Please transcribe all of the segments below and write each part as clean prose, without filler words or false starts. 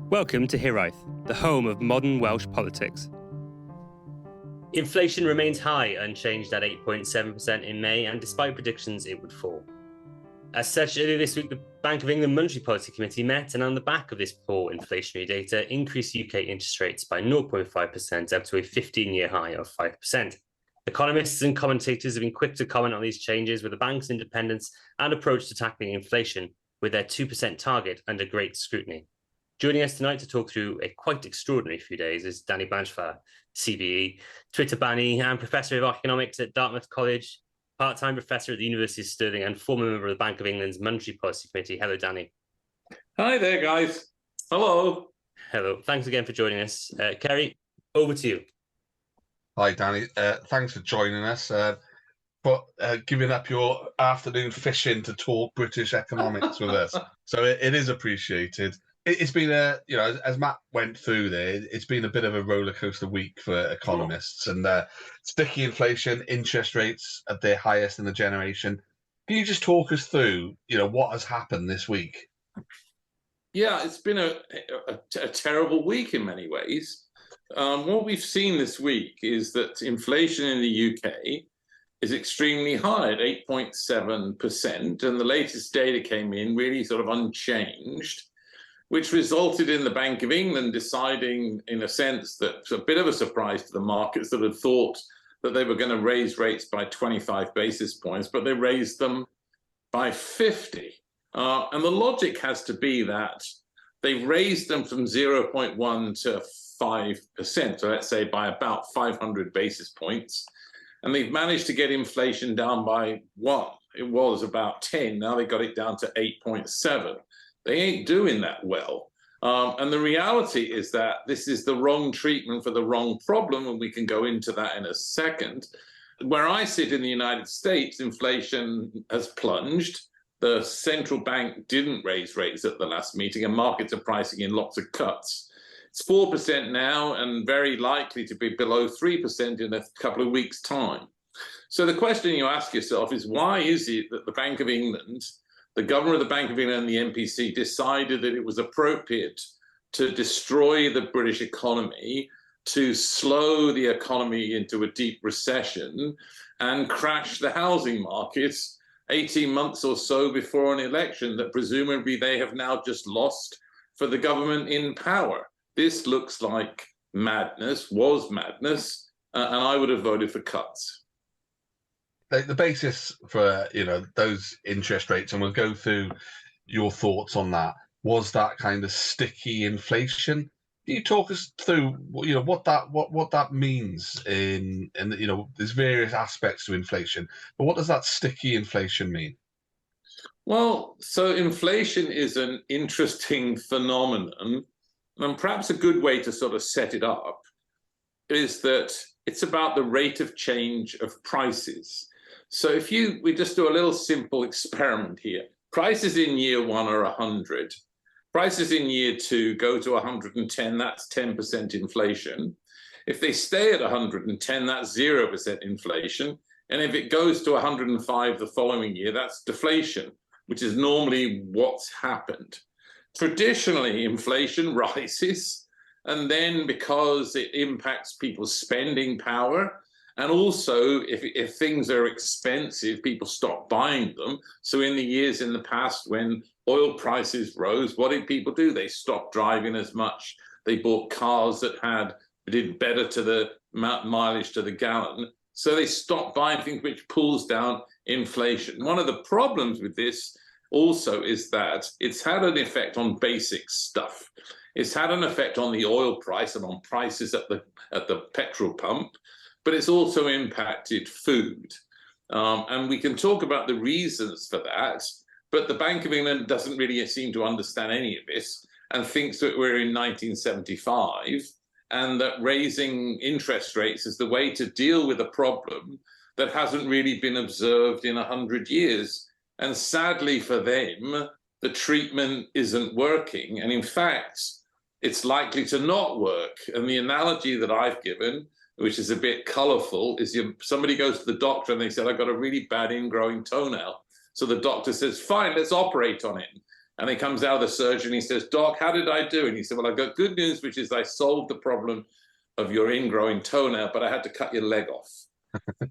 Welcome to Hiraeth, the home of modern Welsh politics. Inflation remains high, unchanged at 8.7% in May, and despite predictions, it would fall. As such, earlier this week, the Bank of England Monetary Policy Committee met, and on the back of this poor inflationary data, increased UK interest rates by 0.5% up to a 15-year high of 5%. Economists and commentators have been quick to comment on these changes, with the bank's independence and approach to tackling inflation with their 2% target under great scrutiny. Joining us tonight to talk through a quite extraordinary few days is Danny Blanchflower, CBE, Twitter banny and Professor of Economics at Dartmouth College, part-time professor at the University of Stirling and former member of the Bank of England's Monetary Policy Committee. Hello, Danny. Hi there, guys. Hello. Hello. Thanks again for joining us. Kerry, over to you. Hi, Danny. Thanks for joining us. For giving up your afternoon fishing to talk British economics with us. So it is appreciated. It's been as Matt went through there, it's been a bit of a roller coaster week for economists, and sticky inflation, interest rates at their highest in a generation. Can you just talk us through, what has happened this week? Yeah, it's been a terrible week in many ways. What we've seen this week is that inflation in the UK is extremely high at 8.7%, and the latest data came in really sort of unchanged, which resulted in the Bank of England deciding, in a sense, that it's a bit of a surprise to the markets that had thought that they were going to raise rates by 25 basis points, but they raised them by 50. And the logic has to be that they raised them from 0.1 to 5%, so let's say by about 500 basis points, and they've managed to get inflation down by 1. It was about 10, now they got it down to 8.7. They ain't doing that well. And the reality is that this is the wrong treatment for the wrong problem, and we can go into that in a second. Where I sit in the United States, inflation has plunged. The central bank didn't raise rates at the last meeting, and markets are pricing in lots of cuts. It's 4% now and very likely to be below 3% in a couple of weeks' time. So the question you ask yourself is, why is it that the Bank of England, the governor of the Bank of England and the MPC decided that it was appropriate to destroy the British economy, to slow the economy into a deep recession and crash the housing markets 18 months or so before an election that presumably they have now just lost for the government in power? This looks like madness, was madness, and I would have voted for cuts. The basis for those interest rates, and we'll go through your thoughts on that, was that kind of sticky inflation. Can you talk us through what that means in there's various aspects to inflation, but what does that sticky inflation mean? Well, so inflation is an interesting phenomenon, and perhaps a good way to sort of set it up is that it's about the rate of change of prices. So if we just do a little simple experiment here. Prices in year 1 are 100. Prices in year 2 go to 110, that's 10% inflation. If they stay at 110, that's 0% inflation. And if it goes to 105 the following year, that's deflation, which is normally what's happened. Traditionally, inflation rises, and then because it impacts people's spending power, and also, if things are expensive, people stop buying them. So in the years in the past when oil prices rose, what did people do? They stopped driving as much. They bought cars that did better to the mileage to the gallon. So they stopped buying things, which pulls down inflation. One of the problems with this also is that it's had an effect on basic stuff. It's had an effect on the oil price and on prices at the petrol pump. But it's also impacted food. And we can talk about the reasons for that, but the Bank of England doesn't really seem to understand any of this and thinks that we're in 1975 and that raising interest rates is the way to deal with a problem that hasn't really been observed in 100 years. And sadly for them, the treatment isn't working. And in fact, it's likely to not work. And the analogy that I've given, which is a bit colorful, is somebody goes to the doctor and they said, I've got a really bad ingrowing toenail. So the doctor says, fine, let's operate on it. And he comes out of the surgery and he says, "Doc, how did I do?" And he said, "Well, I got good news, which is I solved the problem of your ingrowing toenail, but I had to cut your leg off."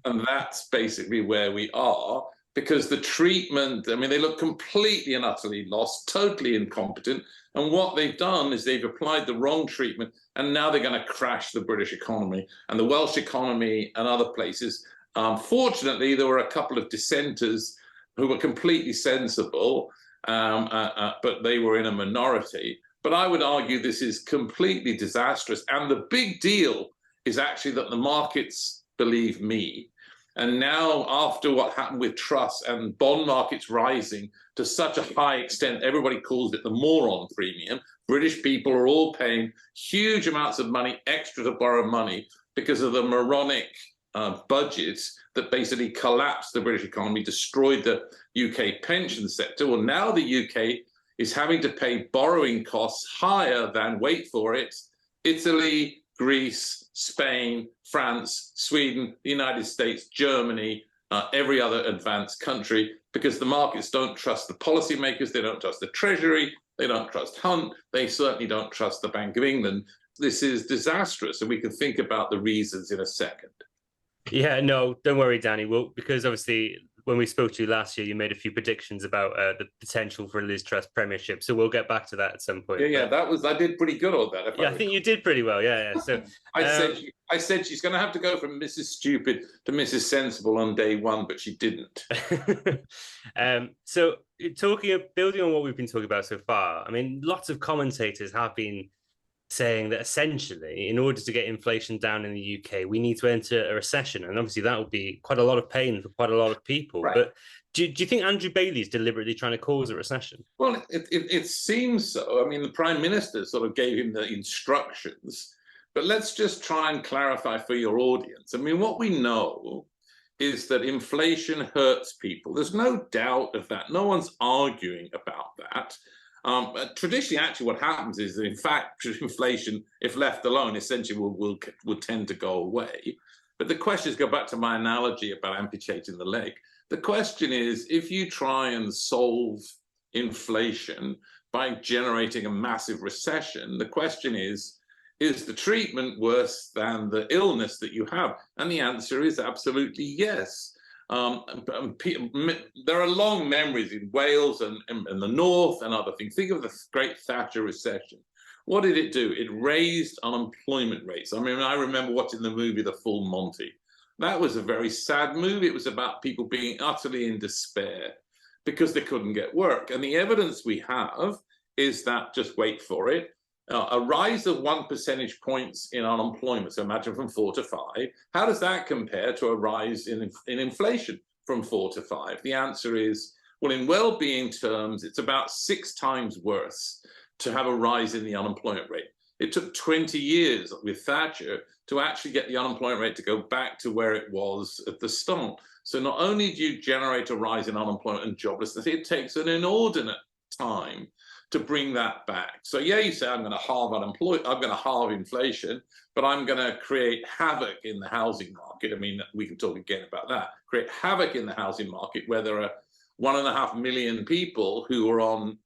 And that's basically where we are, because the treatment, I mean, they look completely and utterly lost, totally incompetent. And what they've done is they've applied the wrong treatment, and now they're going to crash the British economy and the Welsh economy and other places. Fortunately, there were a couple of dissenters who were completely sensible, but they were in a minority. But I would argue this is completely disastrous. And the big deal is actually that the markets believe me. And now, after what happened with Truss and bond markets rising to such a high extent, everybody calls it the moron premium. British people are all paying huge amounts of money extra to borrow money because of the moronic budgets that basically collapsed the British economy, destroyed the UK pension sector. Well, now the UK is having to pay borrowing costs higher than, wait for it, Italy, Greece, Spain, France, Sweden, the United States, Germany, every other advanced country, because the markets don't trust the policymakers, they don't trust the Treasury, they don't trust Hunt, they certainly don't trust the Bank of England. This is disastrous, and we can think about the reasons in a second. Yeah, no, don't worry, Danny. Well, because obviously when we spoke to you last year, you made a few predictions about the potential for a Liz Truss premiership. So we'll get back to that at some point. Yeah, I did pretty good on that. Yeah, I think you did pretty well. Yeah. So I said she's going to have to go from Mrs. Stupid to Mrs. Sensible on day one, but she didn't. So building on what we've been talking about so far, I mean, lots of commentators have been saying that essentially, in order to get inflation down in the UK, we need to enter a recession. And obviously that would be quite a lot of pain for quite a lot of people. Right. But do you think Andrew Bailey is deliberately trying to cause a recession? Well, it seems so. I mean, the Prime Minister sort of gave him the instructions. But let's just try and clarify for your audience. I mean, what we know is that inflation hurts people. There's no doubt of that. No one's arguing about that. Traditionally, actually, what happens is that, in fact, inflation, if left alone, essentially will tend to go away. But the question is, go back to my analogy about amputating the leg. The question is, if you try and solve inflation by generating a massive recession, the question is the treatment worse than the illness that you have? And the answer is absolutely yes. There are long memories in Wales and the North and other things. Think of the Great Thatcher Recession. What did it do? It raised unemployment rates. I mean, I remember watching the movie The Full Monty. That was a very sad movie. It was about people being utterly in despair because they couldn't get work. And the evidence we have is that, just wait for it, a rise of 1 percentage points in unemployment, so imagine from 4 to 5, how does that compare to a rise in inflation from 4 to 5? The answer is, well, in well-being terms, it's about 6 times worse to have a rise in the unemployment rate. It took 20 years with Thatcher to actually get the unemployment rate to go back to where it was at the start. So not only do you generate a rise in unemployment and joblessness, it takes an inordinate time to bring that back. So yeah, you say, I'm going to halve inflation, but I'm going to create havoc in the housing market. I mean, we can talk again about that. Create havoc in the housing market where there are 1.5 million people who are on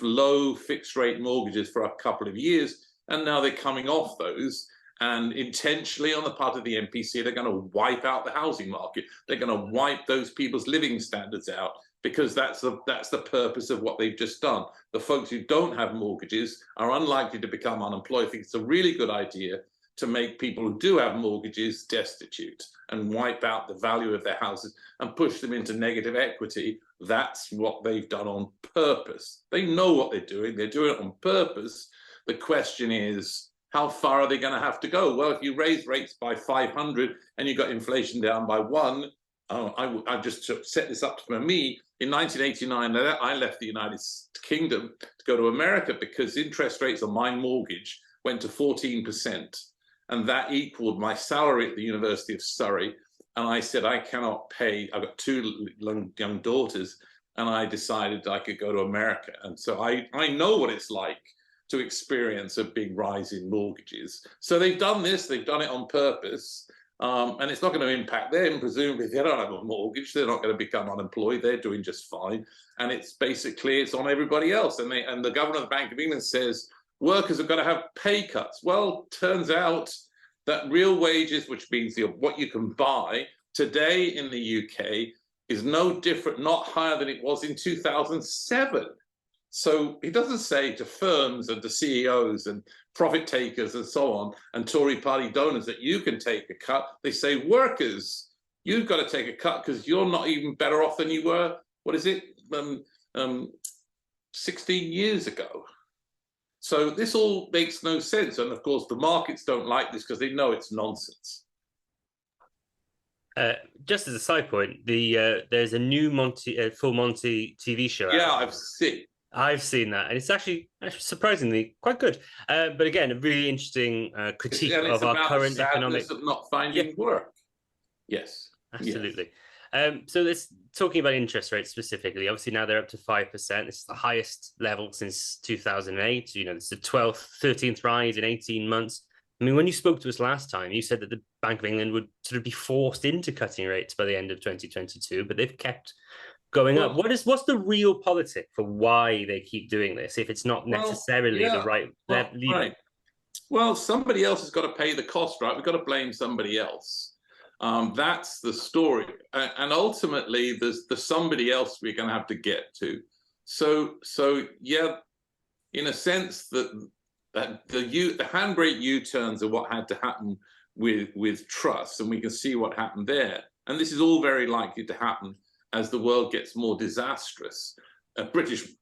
low fixed rate mortgages for a couple of years, and now they're coming off those. And intentionally, on the part of the MPC, they're going to wipe out the housing market. They're going to wipe those people's living standards out, because that's the purpose of what they've just done. The folks who don't have mortgages are unlikely to become unemployed. I think it's a really good idea to make people who do have mortgages destitute and wipe out the value of their houses and push them into negative equity. That's what they've done on purpose. They know what they're doing. They're doing it on purpose. The question is, how far are they going to have to go? Well, if you raise rates by 500 and you got inflation down by 1, I just set this up for me. In 1989, I left the United Kingdom to go to America because interest rates on my mortgage went to 14%. And that equaled my salary at the University of Surrey. And I said, I cannot pay. I've got 2 young daughters, and I decided I could go to America. And so I know what it's like to experience a big rise in mortgages. So they've done this. They've done it on purpose. And it's not going to impact them. Presumably, if they don't have a mortgage, they're not going to become unemployed. They're doing just fine. And it's basically, it's on everybody else. And the governor of the Bank of England says workers are going to have pay cuts. Well, turns out that real wages, which means what you can buy today in the UK, is no different, not higher than it was in 2007. So he doesn't say to firms and to CEOs and profit takers and so on, and Tory party donors that you can take a cut. They say, workers, you've got to take a cut because you're not even better off than you were, 16 years ago. So this all makes no sense. And of course, the markets don't like this because they know it's nonsense. Just as a side point, there's a new Full Monty TV show. Yeah, out. I've seen that, and it's actually surprisingly quite good. But again, a really interesting critique of our current economic of not finding work. Yes, absolutely. Yes. So let's talking about interest rates specifically. Obviously, now they're up to 5%. This is the highest level since 2008. You know, it's the 12th, 13th rise in 18 months. I mean, when you spoke to us last time, you said that the Bank of England would sort of be forced into cutting rates by the end of 2022, but they've kept going up. What's the real politic for why they keep doing this if it's not necessarily the right lever? Right. Well, somebody else has got to pay the cost, right? We've got to blame somebody else. That's the story. And ultimately, there's somebody else we're going to have to get to. So yeah, in a sense, the handbrake U-turns are what had to happen with Truss, and we can see what happened there. And this is all very likely to happen as the world gets more disastrous. British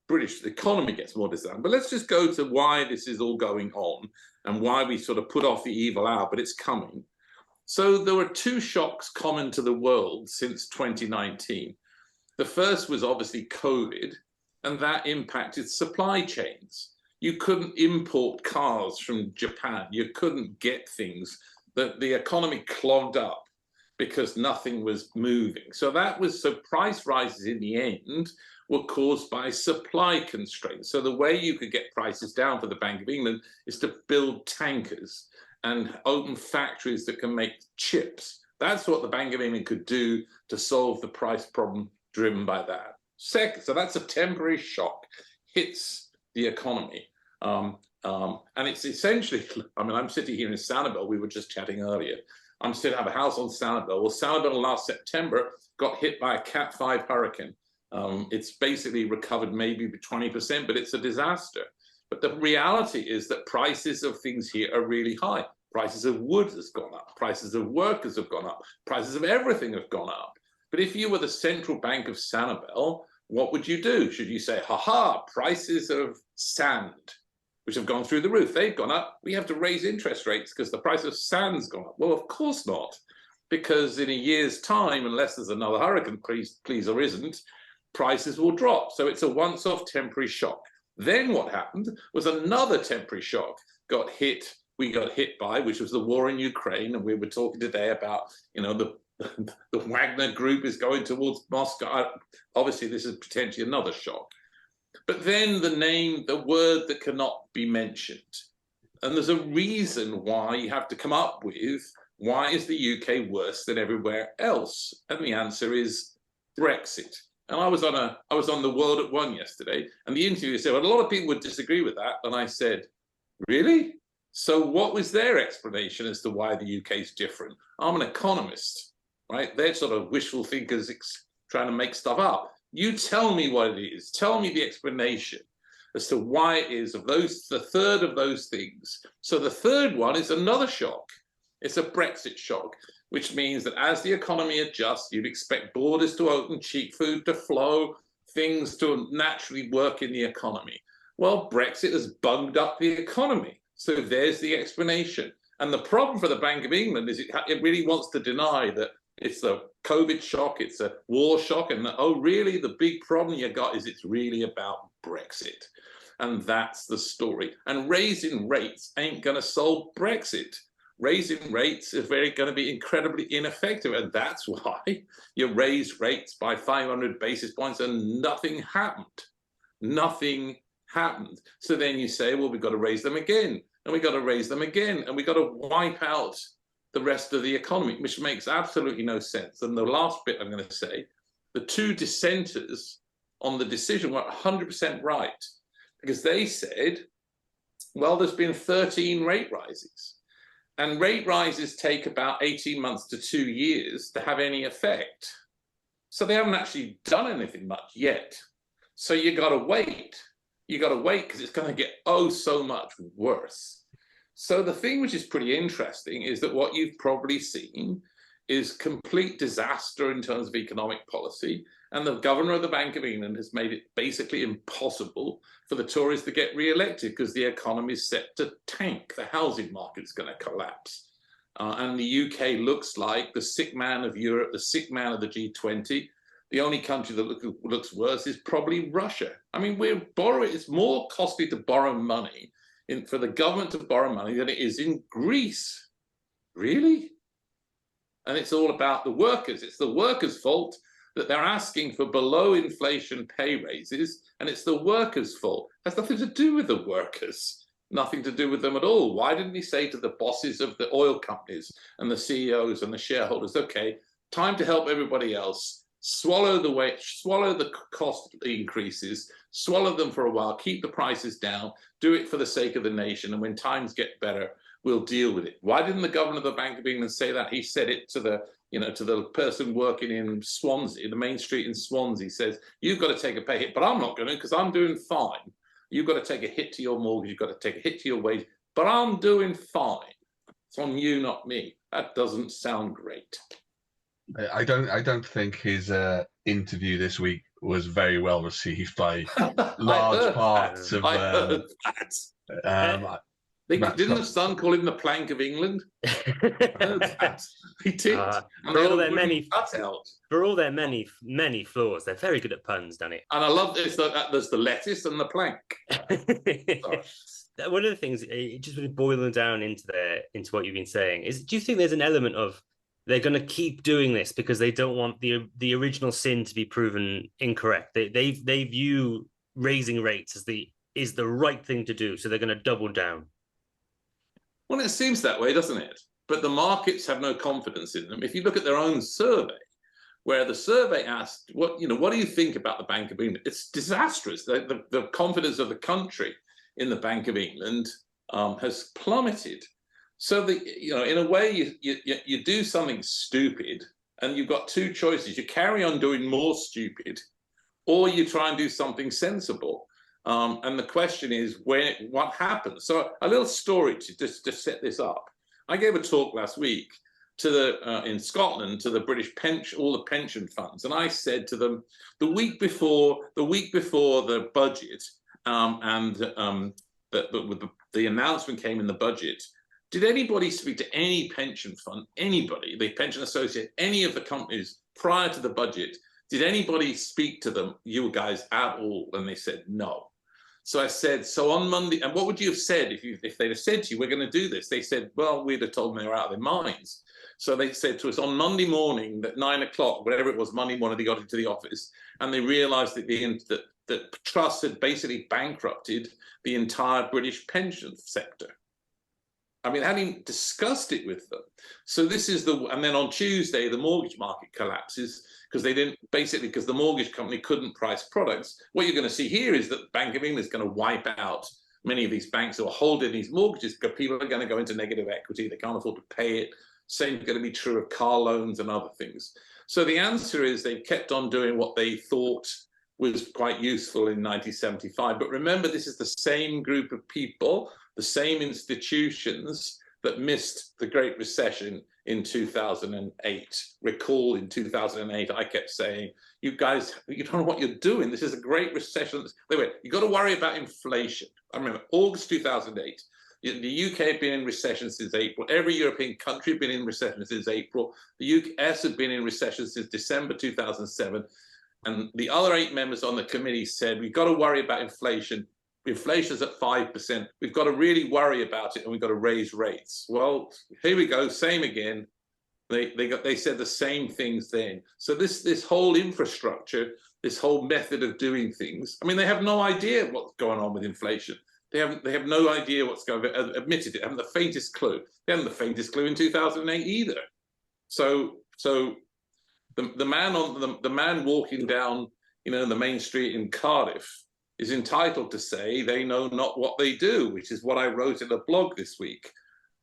economy gets more disastrous. But let's just go to why this is all going on and why we sort of put off the evil hour, but it's coming. So there were two shocks common to the world since 2019. The first was obviously COVID, and that impacted supply chains. You couldn't import cars from Japan. You couldn't get things. The economy clogged up because nothing was moving. So price rises in the end were caused by supply constraints. So the way you could get prices down for the Bank of England is to build tankers and open factories that can make chips. That's what the Bank of England could do to solve the price problem driven by that. Second, so that's a temporary shock, hits the economy. And it's essentially, I mean, I'm sitting here in Sanibel, we were just chatting earlier. I'm sitting, I have a house on Sanibel. Well, Sanibel last September got hit by a Cat 5 hurricane. It's basically recovered maybe 20%, but it's a disaster. But the reality is that prices of things here are really high. Prices of wood has gone up. Prices of workers have gone up. Prices of everything have gone up. But if you were the central bank of Sanibel, what would you do? Should you say, prices of sand, which have gone through the roof, they've gone up. We have to raise interest rates because the price of sand's gone up. Well, of course not, because in a year's time, unless there's another hurricane, please or isn't, prices will drop. So it's a once-off temporary shock. Then what happened was another temporary shock we got hit by, which was the war in Ukraine. And we were talking today about, the Wagner group is going towards Moscow. Obviously, this is potentially another shock. But then the word that cannot be mentioned. And there's a reason why you have to come up with, why is the UK worse than everywhere else? And the answer is Brexit. And I was on the World at One yesterday, and the interviewer said, well, a lot of people would disagree with that. And I said, really? So what was their explanation as to why the UK is different? I'm an economist, right? They're sort of wishful thinkers trying to make stuff up. You tell me what it is. Tell me the explanation as to why it is the third of those things. So the third one is another shock. It's a Brexit shock, which means that as the economy adjusts, you'd expect borders to open, cheap food to flow, things to naturally work in the economy. Well, Brexit has bunged up the economy. So there's the explanation. And the problem for the Bank of England is it really wants to deny that it's a COVID shock, it's a war shock, and really the big problem you got is it's really about Brexit. And that's the story. And raising rates ain't going to solve Brexit. Raising rates is going to be incredibly ineffective. And that's why you raise rates by 500 basis points and nothing happened. Nothing happened. So then you say, well, we've got to raise them again. And we've got to raise them again. And we've got to wipe out the rest of the economy, which makes absolutely no sense. And the last bit I'm going to say, the two dissenters on the decision were 100% right, because they said, well, there's been 13 rate rises, and rate rises take about 18 months to 2 years to have any effect. So they haven't actually done anything much yet. So you got to wait. You got to wait because it's going to get so much worse. So the thing which is pretty interesting is that what you've probably seen is complete disaster in terms of economic policy. And the governor of the Bank of England has made it basically impossible for the Tories to get re-elected because the economy is set to tank. The housing market is going to collapse. And the UK looks like the sick man of Europe, the sick man of the G20. The only country that looks worse is probably Russia. I mean, it's more costly to borrow money for the government to borrow money than it is in Greece. Really? And it's all about the workers. It's the workers' fault that they're asking for below inflation pay raises, and it's the workers' fault. It has nothing to do with the workers, nothing to do with them at all. Why didn't he say to the bosses of the oil companies and the CEOs and the shareholders, okay, time to help everybody else, swallow the cost increases, swallow them for a while, keep the prices down, do it for the sake of the nation, and when times get better, we'll deal with it. Why didn't the governor of the Bank of England say that? He said it to the person working in Swansea, the main street in Swansea. He says, you've got to take a pay hit, but I'm not going to because I'm doing fine. You've got to take a hit to your mortgage, you've got to take a hit to your wage, but I'm doing fine. It's on you, not me. That doesn't sound great. I don't think his interview this week was very well received by large parts of. I heard that. Didn't the Sun call him the plank of England? He did. For all their many flaws, they're very good at puns, Danny. And I love this. There's the lettuce and the plank. One of the things, just really boiling down into what you've been saying, is: do you think there's an element of they're going to keep doing this because they don't want the original sin to be proven incorrect? They view raising rates as the right thing to do, so they're going to double down. Well, it seems that way, doesn't it? But the markets have no confidence in them. If you look at their own survey, where the survey asked, what do you think about the Bank of England? It's disastrous. The confidence of the country in the Bank of England has plummeted. So in a way, you do something stupid, and you've got two choices. You carry on doing more stupid, or you try and do something sensible. And the question is, what happens? So a little story to set this up. I gave a talk last week in Scotland to the British all the pension funds, and I said to them the week before the budget and the announcement came in the budget. Did anybody speak to any pension fund, anybody, the pension associate, any of the companies prior to the budget? Did anybody speak to them, you guys, at all? And they said no. So I said, so on Monday, and what would you have said if they'd have said to you, we're going to do this? They said, well, we'd have told them they were out of their minds. So they said to us on Monday morning at 9 o'clock, whatever it was, Monday morning, they got into the office and they realized that Truss had basically bankrupted the entire British pension sector. I mean, hadn't discussed it with them. So this is and then on Tuesday, the mortgage market collapses because because the mortgage company couldn't price products. What you're going to see here is that the Bank of England is going to wipe out many of these banks who are holding these mortgages because people are going to go into negative equity. They can't afford to pay it. Same is going to be true of car loans and other things. So the answer is they kept on doing what they thought was quite useful in 1975. But remember, this is the same group of people, the same institutions that missed the Great Recession in 2008. Recall in 2008, I kept saying, you guys, you don't know what you're doing. This is a Great Recession. Anyway, you've got to worry about inflation. I remember August 2008. The UK had been in recession since April. Every European country had been in recession since April. The US had been in recession since December 2007. And the other 8 members on the committee said, we've got to worry about inflation. Inflation's at 5%. We've got to really worry about it, and we've got to raise rates. Well, here we go, same again. They said the same things then. So this whole infrastructure, this whole method of doing things, I mean, they have no idea what's going on with inflation. They have no idea what's going on. Admitted it, haven't the faintest clue. They haven't the faintest clue in 2008 either. So the man walking down, the main street in Cardiff is entitled to say they know not what they do, which is what I wrote in a blog this week.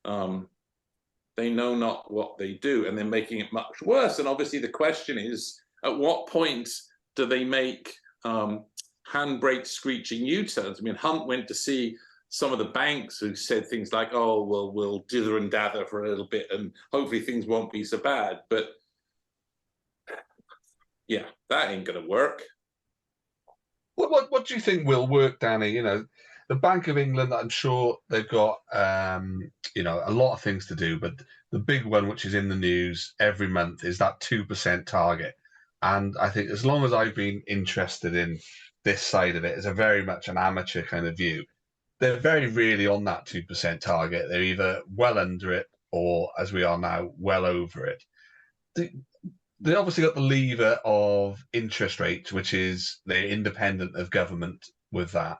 They know not what they do, and they're making it much worse. And obviously the question is, at what point do they make handbrake screeching U-turns? I mean, Hunt went to see some of the banks who said things like, oh, well, we'll dither and dather for a little bit and hopefully things won't be so bad. But yeah, that ain't going to work. What do you think will work, Danny? The Bank of England, I'm sure they've got, a lot of things to do, but the big one, which is in the news every month, is that 2% target. And I think as long as I've been interested in this side of it, it's a very much an amateur kind of view. They're very really on that 2% target. They're either well under it or, as we are now, well over it. They obviously got the lever of interest rates, which is they're independent of government with that.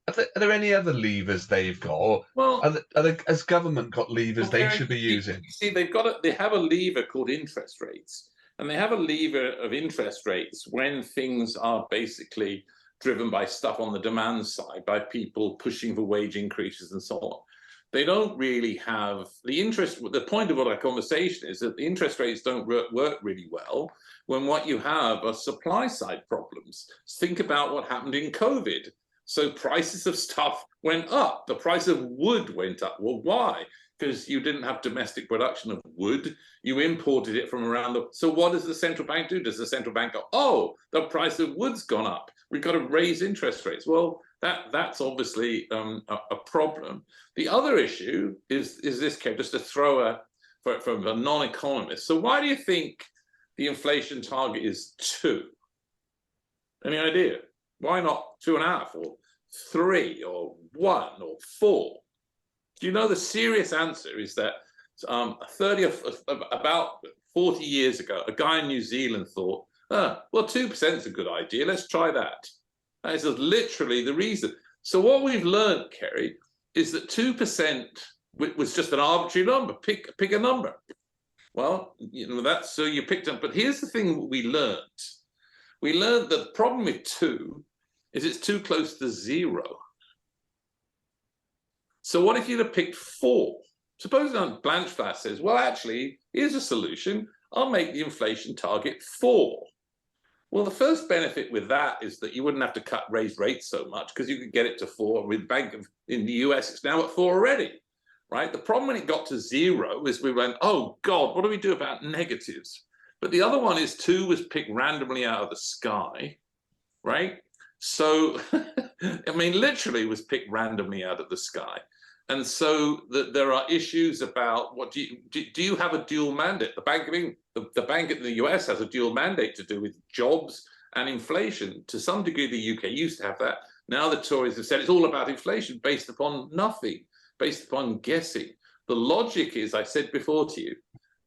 Are there any other levers they've got? Or has government got levers they should be using? See, they have a lever called interest rates. And they have a lever of interest rates when things are basically driven by stuff on the demand side, by people pushing for wage increases and so on. They don't really have the interest. The point of our conversation is that the interest rates don't work really well when what you have are supply side problems. Think about what happened in COVID. So prices of stuff went up. The price of wood went up. Well, why? Because you didn't have domestic production of wood. You imported it from around the... So what does the central bank do? Does the central bank go, oh, the price of wood's gone up, we've got to raise interest rates? Well, that's obviously a problem. The other issue is this, Kev, just to throw from a non-economist. So why do you think the inflation target is 2? Any idea? Why not 2.5 or 3 or 1 or 4? Do you know the serious answer is that about 40 years ago, a guy in New Zealand thought, well, 2% is a good idea. Let's try that. That is literally the reason. So what we've learned, Kerry, is that 2% was just an arbitrary number. Pick a number. Well, that's so you picked up. But here's the thing we learned. We learned that the problem with 2 is it's too close to 0. So what if you'd have picked 4? Suppose Blanchflower says, well, actually, here's a solution. I'll make the inflation target 4. Well, the first benefit with that is that you wouldn't have to raise rates so much because you could get it to 4. With in the US, it's now at 4 already, right? The problem when it got to 0 is we went, oh, God, what do we do about negatives? But the other one is 2 was picked randomly out of the sky, right? So, I mean, literally was picked randomly out of the sky. And so there are issues about what do you have a dual mandate? The Bank of England, the bank in the US has a dual mandate to do with jobs and inflation. To some degree, the UK used to have that. Now the Tories have said it's all about inflation based upon nothing, based upon guessing. The logic is, I said before to you,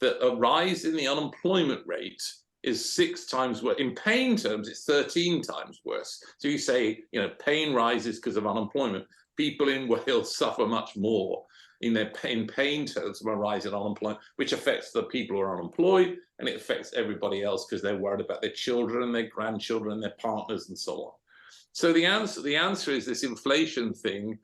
that a rise in the unemployment rate is 6 times worse. In pain terms, it's 13 times worse. So you say, pain rises because of unemployment. People in Wales suffer much more in pain terms from a rise in unemployment, which affects the people who are unemployed, and it affects everybody else because they're worried about their children and their grandchildren and their partners and so on. So the answer is this inflation thing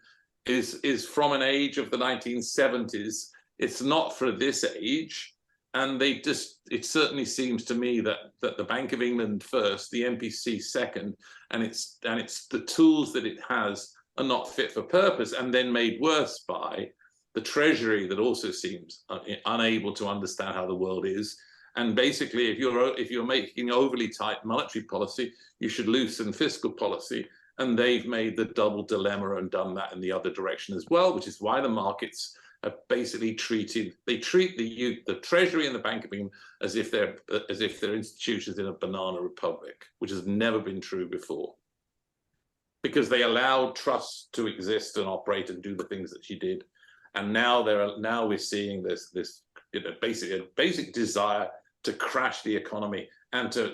is from an age of the 1970s. It's not for this age. And it certainly seems to me that the Bank of England first, the MPC second, and it's the tools that it has are not fit for purpose, and then made worse by the Treasury that also seems unable to understand how the world is. And basically, if you're making overly tight monetary policy, you should loosen fiscal policy. And they've made the double dilemma and done that in the other direction as well, which is why the markets have basically treat the Treasury and the Bank of England as if they're institutions in a banana republic, which has never been true before, because they allowed Truss to exist and operate and do the things that she did, and now we're seeing this basic desire to crash the economy and to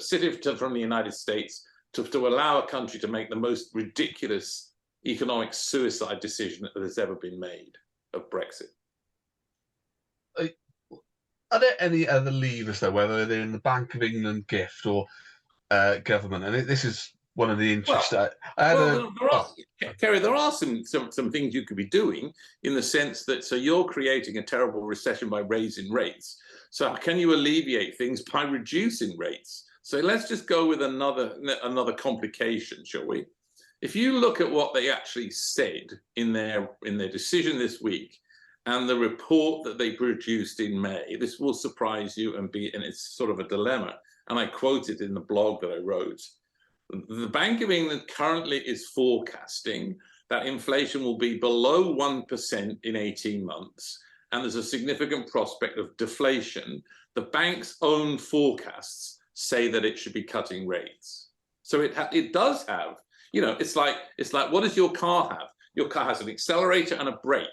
from the United States to allow a country to make the most ridiculous economic suicide decision that has ever been made of Brexit. Are there any other levers, though, whether they're in the Bank of England gift or government? And this is one of the interests. Kerry, there are some things you could be doing in the sense that, so you're creating a terrible recession by raising rates. So can you alleviate things by reducing rates? So let's just go with another complication, shall we? If you look at what they actually said in their decision this week, and the report that they produced in May, this will surprise you and it's sort of a dilemma. And I quote it in the blog that I wrote. The Bank of England currently is forecasting that inflation will be below 1% in 18 months, and there's a significant prospect of deflation. The bank's own forecasts say that it should be cutting rates. So it does have, it's like, what does your car have? Your car has an accelerator and a brake,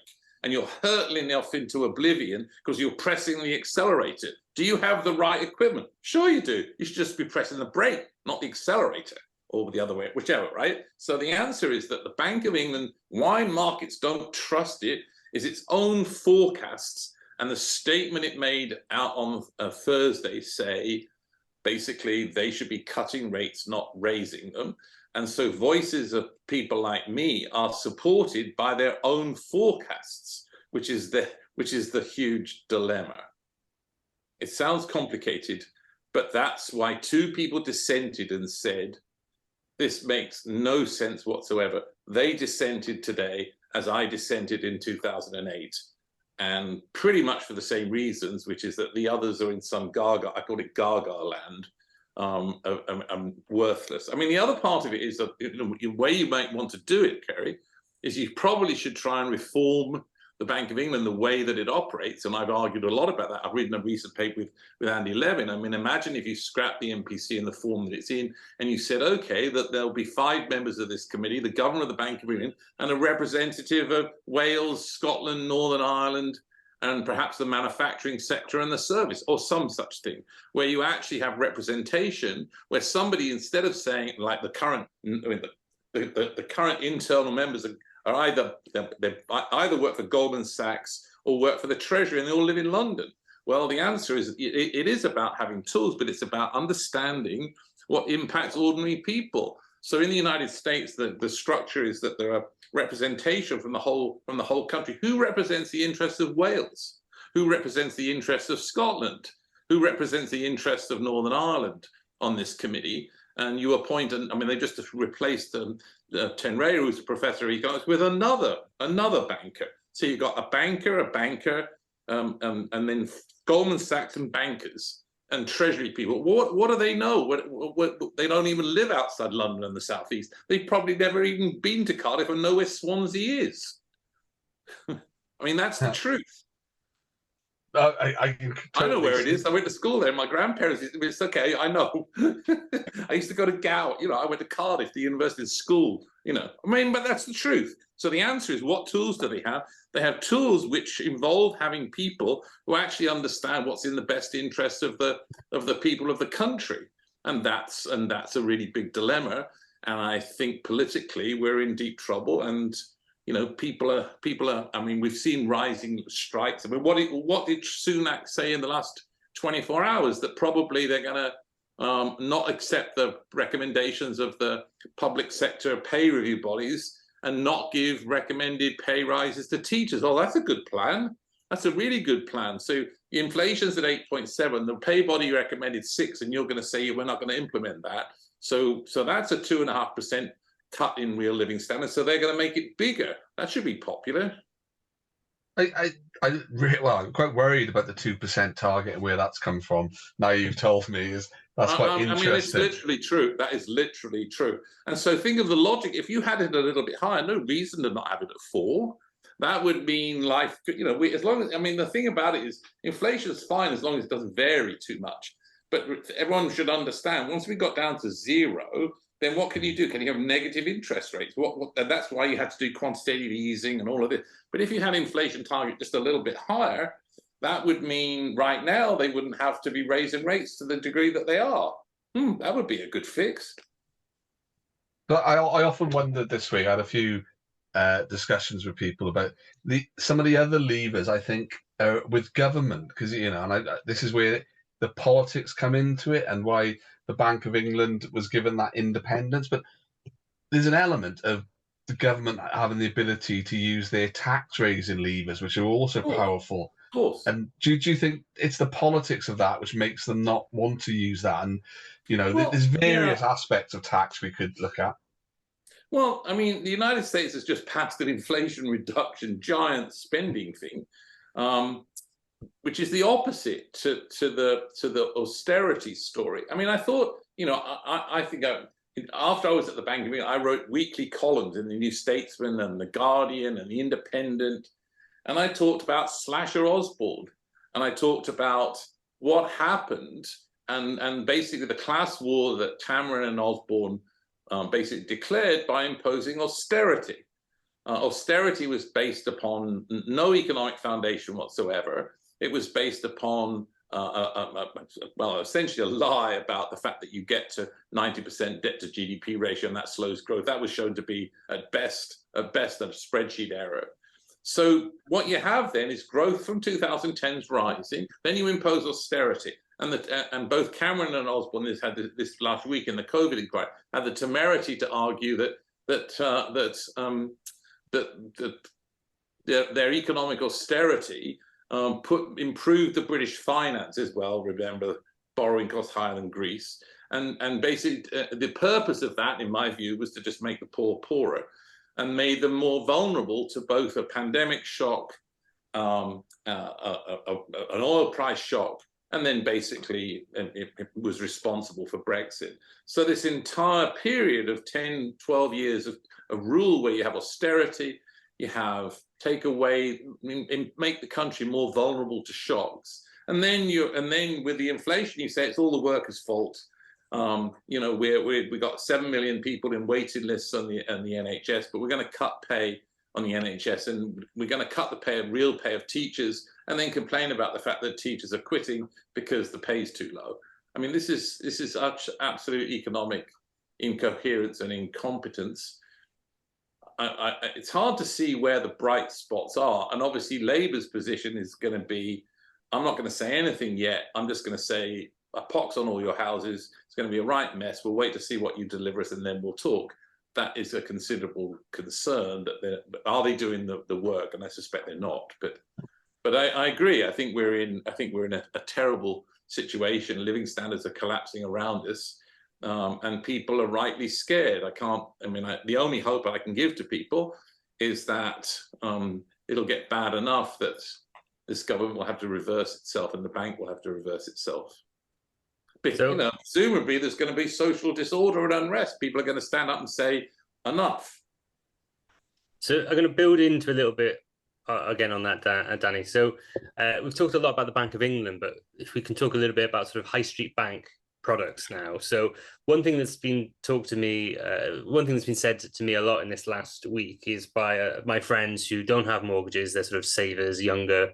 and you're hurtling off into oblivion because you're pressing the accelerator. Do you have the right equipment? Sure you do. You should just be pressing the brake, not the accelerator, or the other way, whichever, right? So the answer is that the Bank of England, why markets don't trust it, is its own forecasts, and the statement it made out on Thursday say, basically, they should be cutting rates, not raising them. And so voices of people like me are supported by their own forecasts, which is the huge dilemma. It sounds complicated, but that's why two people dissented and said, this makes no sense whatsoever. They dissented today as I dissented in 2008, and pretty much for the same reasons, which is that the others are in some gaga, I call it gaga land, worthless. I mean, the other part of it is that the way you might want to do it, Kerry, is you probably should try and reform the Bank of England, the way that it operates. And I've argued a lot about that. I've written a recent paper with Andy Levin. I mean, imagine if you scrap the MPC in the form that it's in, and you said, okay, that there'll be 5 members of this committee, the governor of the Bank of England, and a representative of Wales, Scotland, Northern Ireland, and perhaps the manufacturing sector and the service, or some such thing, where you actually have representation, where somebody, instead of saying, like the current, the current internal members are either work for Goldman Sachs or work for the Treasury, and they all live in London. Well, the answer is it is about having tools, but it's about understanding what impacts ordinary people. So in the United States, the structure is that there are representation from the whole country. Who represents the interests of Wales? Who represents the interests of Scotland? Who represents the interests of Northern Ireland on this committee? And you appoint, they just replaced Tenreira, who's a professor of economics, with another banker. So you've got a banker, and then Goldman Sachs and bankers and Treasury people. What do they know? What they don't even live outside London and the South East. They've probably never even been to Cardiff and know where Swansea is. I mean, that's the truth. I know where it is. I went to school there. My grandparents, it's okay, I know. I used to go to Gow, I went to Cardiff, the university school, but that's the truth. So the answer is, what tools do they have? They have tools which involve having people who actually understand what's in the best interest of the people of the country. And that's a really big dilemma. And I think politically we're in deep trouble. And people are. I mean, we've seen rising strikes. I mean, what did Sunak say in the last 24 hours? That probably they're going to not accept the recommendations of the public sector pay review bodies and not give recommended pay rises to teachers. Oh, that's a good plan. That's a really good plan. So inflation's at 8.7. The pay body recommended 6, and you're going to say we're not going to implement that. So that's a 2.5% cut in real living standards. So they're going to make it bigger. That should be popular. I'm quite worried about the 2% target and where that's come from. Now you've told me that's quite interesting. I mean, it's literally true. That is literally true. And so think of the logic. If you had it a little bit higher, no reason to not have it at 4. That would mean life. As long as the thing about it is inflation is fine as long as it doesn't vary too much. But everyone should understand, once we got down to 0, then what can you do? Can you have negative interest rates? And that's why you had to do quantitative easing and all of this. But if you had inflation target just a little bit higher, that would mean right now they wouldn't have to be raising rates to the degree that they are. That would be a good fix. But I often wondered this week, I had a few discussions with people about some of the other levers, I think, with government, because, you know, and this is where the politics come into it and why the Bank of England was given that independence. But there's an element of the government having the ability to use their tax raising levers, which are also powerful. Of course. And do you think it's the politics of that which makes them not want to use that? And, you know, there's various aspects of tax we could look at. Well, I mean, the United States has just passed an inflation reduction giant spending thing, which is the opposite to the austerity story. I mean, I thought, you know, I think after I was at the Bank of England, I wrote weekly columns in the New Statesman and the Guardian and the Independent, and I talked about Slasher Osborne, and I talked about what happened and basically the class war that Cameron and Osborne basically declared by imposing austerity. Austerity was based upon no economic foundation whatsoever. It was based upon, well, essentially a lie about the fact that you get to 90% debt to GDP ratio and that slows growth. That was shown to be at best a spreadsheet error. So what you have then is growth from 2010's rising, then you impose austerity. And both Cameron and Osborne had this last week in the COVID inquiry, had the temerity to argue that their economic austerity improved the British finances. Well, remember, borrowing costs higher than Greece, and basically the purpose of that, in my view, was to just make the poor poorer, and made them more vulnerable to both a pandemic shock, an oil price shock, and then basically it was responsible for Brexit. So this entire period of 10, 12 years of rule where you have austerity, you have take away, make the country more vulnerable to shocks. And then with the inflation, you say it's all the workers' fault. You know, we got 7 million people in waiting lists on the NHS, but we're going to cut pay on the NHS, and we're going to cut the real pay of teachers, and then complain about the fact that teachers are quitting because the pay is too low. I mean, this is absolute economic incoherence and incompetence. It's hard to see where the bright spots are, and obviously Labour's position is going to be, I'm not going to say anything yet. I'm just going to say a pox on all your houses. It's going to be a right mess. We'll wait to see what you deliver us, and then we'll talk. That is a considerable concern. That are they doing the work? And I suspect they're not. But I agree. I think we're in a terrible situation. Living standards are collapsing around us, and people are rightly scared. The only hope I can give to people is that it'll get bad enough that this government will have to reverse itself, and the bank will have to reverse itself. But, you know, presumably there's going to be social disorder and unrest. People are going to stand up and say, enough. So I'm going to build into a little bit again on that, Danny. So we've talked a lot about the Bank of England, but if we can talk a little bit about sort of high street bank products now. So one thing that's been said to me a lot in this last week is by my friends who don't have mortgages. They're sort of savers, younger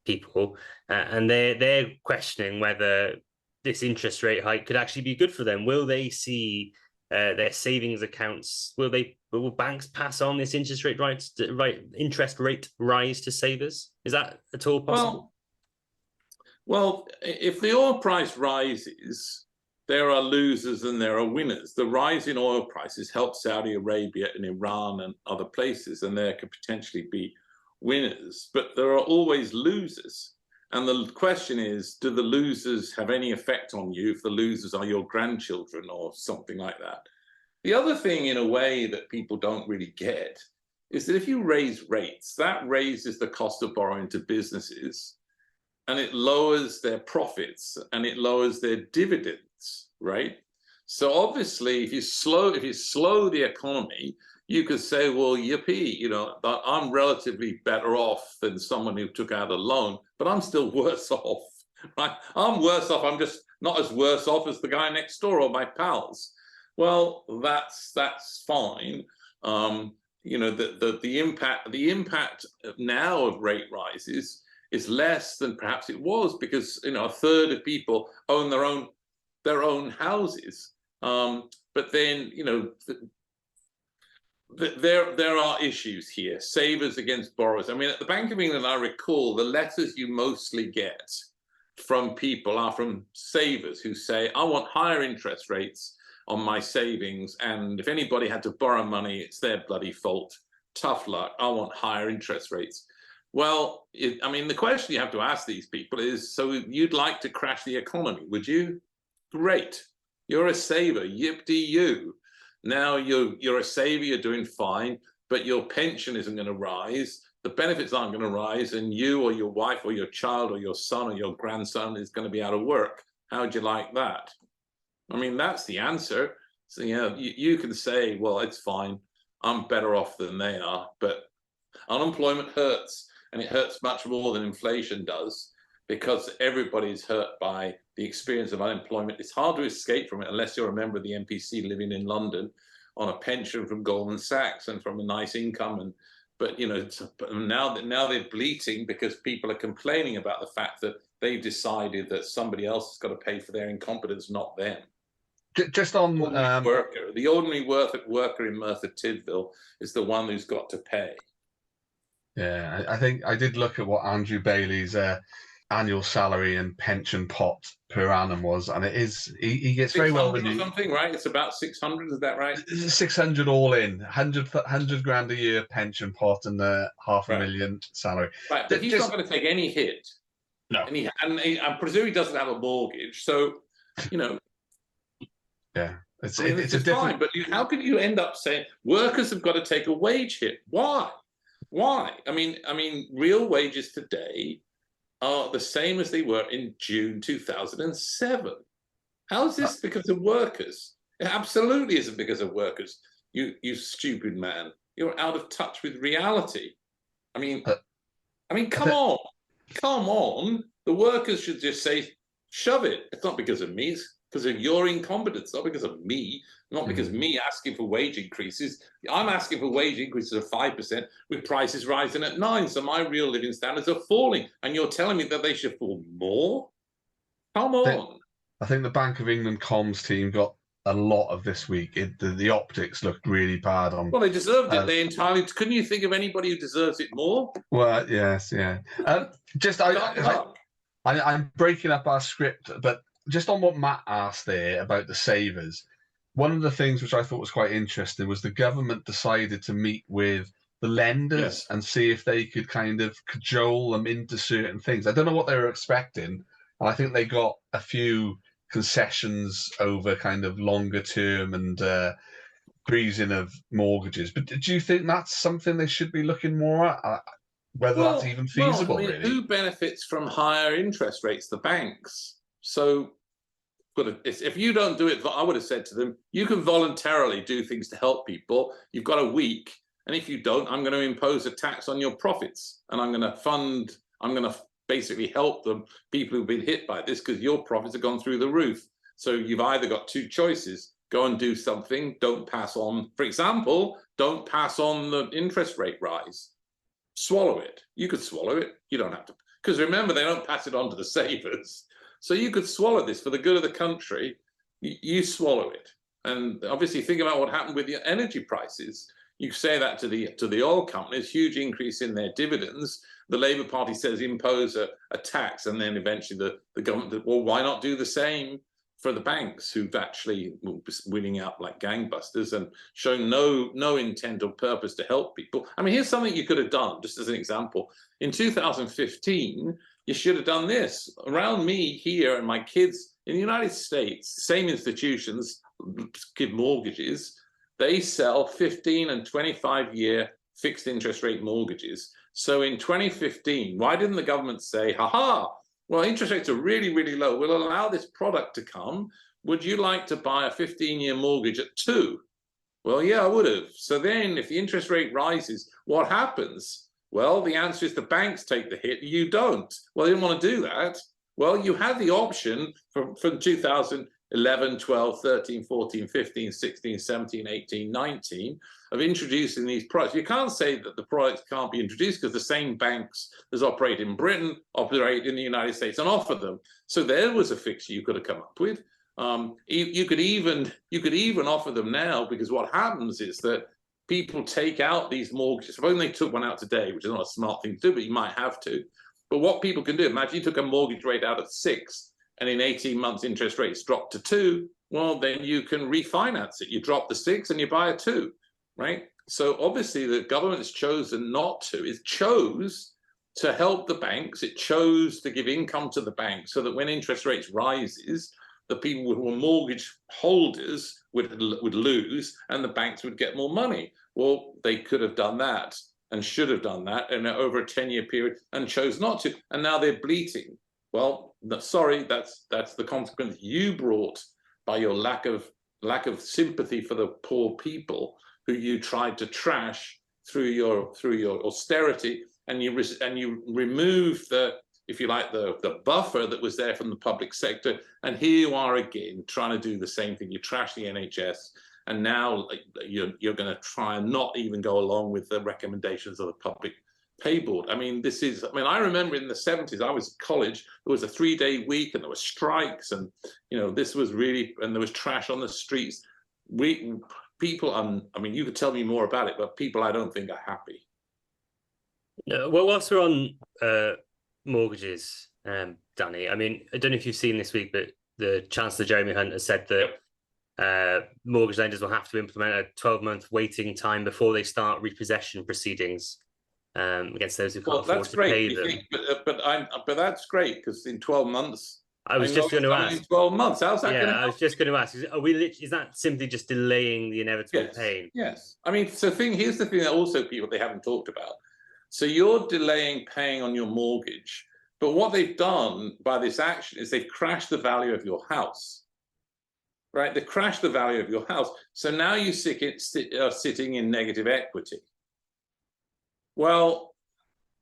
people, and they're questioning whether this interest rate hike could actually be good for them. Will they see their savings accounts? Will banks pass on this interest rate rise to savers? Is that at all possible? Well, if the oil price rises, there are losers and there are winners. The rise in oil prices helps Saudi Arabia and Iran and other places, and there could potentially be winners. But there are always losers. And the question is, do the losers have any effect on you if the losers are your grandchildren or something like that? The other thing, in a way, that people don't really get is that if you raise rates, that raises the cost of borrowing to businesses, and it lowers their profits and it lowers their dividends, right? So obviously, if you slow the economy, you could say, well, yippee, you know, I'm relatively better off than someone who took out a loan, but I'm still worse off, right? I'm worse off. I'm just not as worse off as the guy next door or my pals. Well, that's fine. You know, the impact now of rate rises is less than perhaps it was, because, you know, a third of people own their own houses. But then, you know, There are issues here. Savers against borrowers. I mean, at the Bank of England, I recall the letters you mostly get from people are from savers who say, I want higher interest rates on my savings, and if anybody had to borrow money, it's their bloody fault. Tough luck. I want higher interest rates. Well, I mean, the question you have to ask these people is, so you'd like to crash the economy, would you? Great. You're a saver. Yip-de-you. Now you're a saver, you're doing fine, but your pension isn't going to rise. The benefits aren't going to rise, and you or your wife or your child or your son or your grandson is going to be out of work. How would you like that? I mean, that's the answer. So, you can say, well, it's fine. I'm better off than they are, but unemployment hurts, and it hurts much more than inflation does, because everybody's hurt by the experience of unemployment. It's hard to escape from it unless you're a member of the NPC living in London on a pension from Goldman Sachs and from a nice income. But now they're bleating because people are complaining about the fact that they've decided that somebody else has got to pay for their incompetence, not them. Just on the ordinary worker in Merthyr Tydfil is the one who's got to pay. Yeah, I think I did look at what Andrew Bailey's annual salary and pension pot per annum was, and it is he gets very well renewed. Something, right? It's about 600. Is that right? 600 all in, 100 grand a year pension pot and $500,000 salary. Right, but he's not going to take any hit. No, and I presume he doesn't have a mortgage, so Yeah, it's a different. Fine, but how can you end up saying workers have got to take a wage hit? Why? I mean, real wages today are the same as they were in June 2007. How is this because of workers? It absolutely isn't because of workers. You stupid man. You're out of touch with reality. I mean, come on. The workers should just say, shove it. It's not because of me. It's because of your incompetence, not because of me, not because me asking for wage increases. I'm asking for wage increases of 5% with prices rising at 9%. So my real living standards are falling. And you're telling me that they should fall more? Come on. I think the Bank of England comms team got a lot of this week. The optics looked really bad on. Well, they deserved it. They entirely. Couldn't you think of anybody who deserves it more? Well, yes, yeah. I'm breaking up our script, but just on what Matt asked there about the savers, one of the things which I thought was quite interesting was the government decided to meet with the lenders and see if they could kind of cajole them into certain things. I don't know what they were expecting, and I think they got a few concessions over kind of longer term and freezing of mortgages. But do you think that's something they should be looking more at? Whether that's even feasible, really? Who benefits from higher interest rates? The banks. So if you don't do it, I would have said to them, you can voluntarily do things to help people. You've got a week. And if you don't, I'm going to impose a tax on your profits. And I'm going to basically help them, people who've been hit by this, because your profits have gone through the roof. So you've either got two choices. Go and do something. Don't pass on, for example, don't pass on the interest rate rise. Swallow it. You could swallow it. You don't have to. Because remember, they don't pass it on to the savers. So you could swallow this for the good of the country. You swallow it. And obviously think about what happened with the energy prices. You say that to the oil companies, huge increase in their dividends. The Labour Party says impose a tax, and then eventually the government, well, why not do the same for the banks, who've actually winning out like gangbusters and shown no intent or purpose to help people. I mean, here's something you could have done, just as an example. In 2015, you should have done this. Around me here and my kids in the United States, same institutions give mortgages. They sell 15 and 25-year fixed interest rate mortgages. So in 2015, why didn't the government say, well, interest rates are really, really low. We'll allow this product to come. Would you like to buy a 15-year mortgage at 2%? Well, yeah, I would have. So then if the interest rate rises, what happens? Well, the answer is the banks take the hit. You don't. Well, they didn't want to do that. Well, you had the option from 2011, 12, 13, 14, 15, 16, 17, 18, 19 of introducing these products. You can't say that the products can't be introduced because the same banks that operate in Britain operate in the United States and offer them. So there was a fix you could have come up with. You could even offer them now, because what happens is that people take out these mortgages. Suppose they took one out today, which is not a smart thing to do, but you might have to. But what people can do, imagine you took a mortgage rate out at 6, and in 18 months interest rates dropped to 2. Well, then you can refinance it. You drop the 6 and you buy a 2, right? So obviously the government has chosen not to. It chose to help the banks. It chose to give income to the banks so that when interest rates rises, the people who were mortgage holders would lose and the banks would get more money. Well, they could have done that and should have done that in over a 10-year period and chose not to. And now they're bleating. Well, sorry, that's the consequence you brought by your lack of sympathy for the poor people who you tried to trash through your austerity, and you removed the, if you like, the buffer that was there from the public sector. And here you are again trying to do the same thing. You trash the NHS, and now you're going to try and not even go along with the recommendations of the public pay board. I mean, I remember in the 70s, I was at college, there was a 3-day week and there were strikes, and this was really, and there was trash on the streets. People, I mean, you could tell me more about it, but people I don't think are happy. Well, whilst we're on mortgages, Danny, I mean, I don't know if you've seen this week, but the Chancellor Jeremy Hunt has said that mortgage lenders will have to implement a 12-month waiting time before they start repossession proceedings against those who can't afford to pay them. But that's great, because in 12 months, I was just going to ask. In 12 months, how's that going to happen? I was just going to ask: is that simply just delaying the inevitable pain? Yes. I mean, here's the thing that also they haven't talked about. So you're delaying paying on your mortgage, but what they've done by this action is they've crashed the value of your house. Right? They crashed the value of your house. So now you are sitting in negative equity. Well,